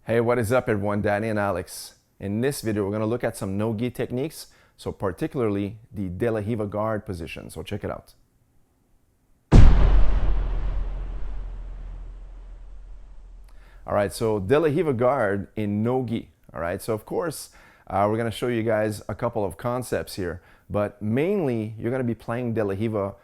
Hey, what is up everyone? Danny and Alex. In this video, we're going to look at some no-gi techniques, so particularly the De La Riva guard position. So check it out. All right, so De La Riva guard in no-gi. All right, so of course, we're going to show you guys a couple of concepts here, but mainly you're going to be playing De La Riva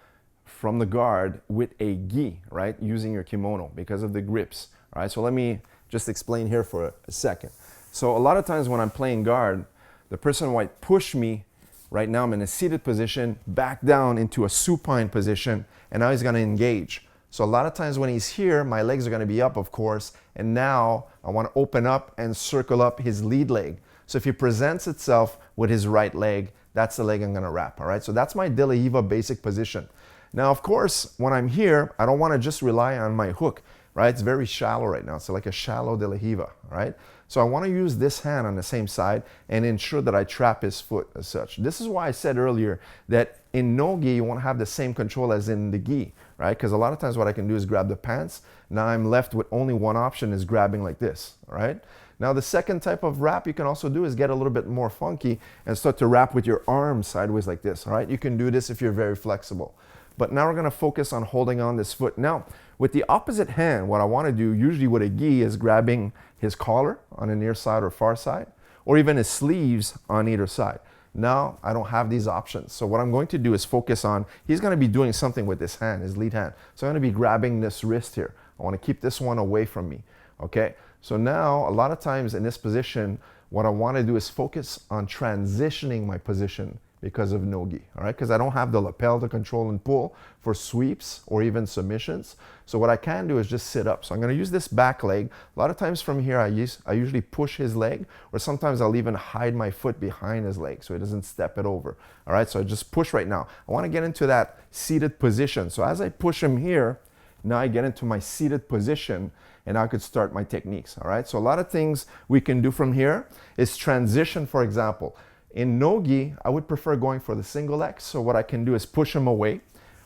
from the guard with a gi, right? Using your kimono because of the grips. All right, so let me just explain here for a second. So a lot of times when I'm playing guard, the person might push me. Right now I'm in a seated position, back down into a supine position, and now he's going to engage. So a lot of times when he's here, my legs are going to be up, of course, and now I want to open up and circle up his lead leg. So if he presents itself with his right leg, that's the leg I'm going to wrap. All right, so that's my De La Riva basic position. Now, of course, when I'm here, I don't want to just rely on my hook. Right? It's very shallow right now. So like a shallow De La Riva, right? So I want to use this hand on the same side and ensure that I trap his foot as such. This is why I said earlier that in no-gi, you want to have the same control as in the gi, right? Because a lot of times what I can do is grab the pants. Now I'm left with only one option, is grabbing like this, right? Now the second type of wrap you can also do is get a little bit more funky and start to wrap with your arms sideways like this, all right? You can do this if you're very flexible. But now we're going to focus on holding on this foot. Now, with the opposite hand, what I want to do usually with a gi is grabbing his collar on the near side or far side, or even his sleeves on either side. Now, I don't have these options. So what I'm going to do is focus on, he's going to be doing something with this hand, his lead hand. So I'm going to be grabbing this wrist here. I want to keep this one away from me, okay? So now, a lot of times in this position, what I want to do is focus on transitioning my position because of no-gi, all right? Because I don't have the lapel to control and pull for sweeps or even submissions. So what I can do is just sit up. So I'm gonna use this back leg. A lot of times from here, I usually push his leg, or sometimes I'll even hide my foot behind his leg so he doesn't step it over, all right? So I just push right now. I wanna get into that seated position. So as I push him here, now I get into my seated position and I could start my techniques, all right? So a lot of things we can do from here is transition, for example. In no-gi, I would prefer going for the single X. So what I can do is push him away.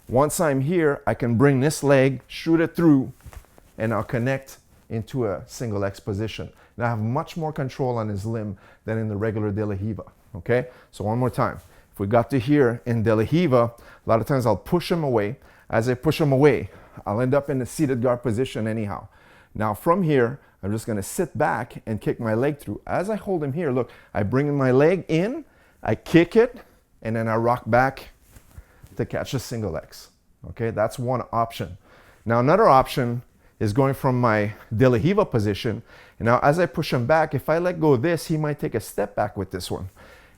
Once I'm here, I can bring this leg, shoot it through, and I'll connect into a single X position. Now I have much more control on his limb than in the regular De La Riva, okay? So one more time. If we got to here in De La Riva, a lot of times I'll push him away. As I push him away, I'll end up in the seated guard position anyhow. Now from here, I'm just going to sit back and kick my leg through. As I hold him here, look, I bring my leg in, I kick it, and then I rock back to catch a single X. Okay, that's one option. Now another option is going from my De La Riva position. And now as I push him back, if I let go of this, he might take a step back with this one.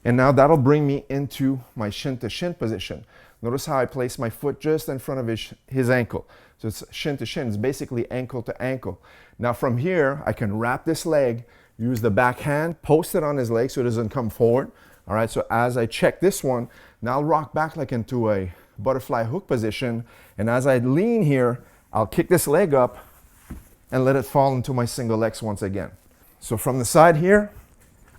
And now that'll bring me into my shin to shin position. Notice how I place my foot just in front of his ankle. So it's shin to shin, it's basically ankle to ankle. Now from here, I can wrap this leg, use the back hand, post it on his leg so it doesn't come forward. All right, so as I check this one, now I'll rock back like into a butterfly hook position. And as I lean here, I'll kick this leg up and let it fall into my single X once again. So from the side here,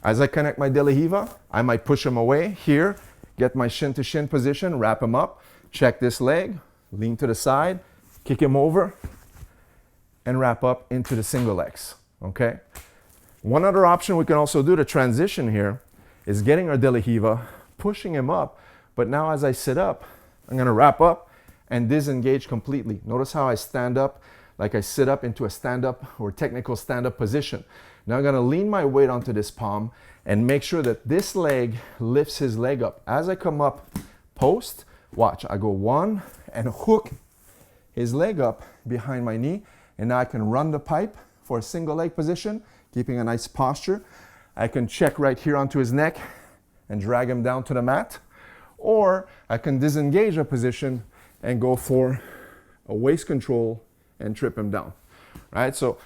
as I connect my De La Riva, I might push him away here, get my shin to shin position, wrap him up, check this leg, lean to the side, kick him over, and wrap up into the single X, okay? One other option we can also do to transition here is getting our De La Riva, pushing him up, but now as I sit up, I'm gonna wrap up and disengage completely. Notice how I stand up, like I sit up into a stand-up or technical stand-up position. Now I'm gonna lean my weight onto this palm and make sure that this leg lifts his leg up. As I come up, post, watch, I go one and hook his leg up behind my knee, and now I can run the pipe for a single leg position, keeping a nice posture. I can check right here onto his neck and drag him down to the mat, or I can disengage a position and go for a waist control and trip him down, right? So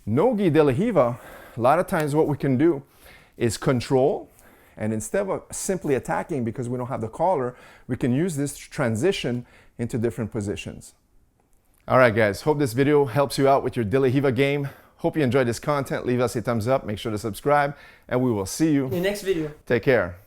no-gi De La Riva, a lot of times what we can do is control, and instead of simply attacking because we don't have the collar, we can use this to transition into different positions. All right, guys, hope this video helps you out with your De La Riva game. Hope you enjoyed this content. Leave us a thumbs up, make sure to subscribe, and we will see you in the next video. Take care.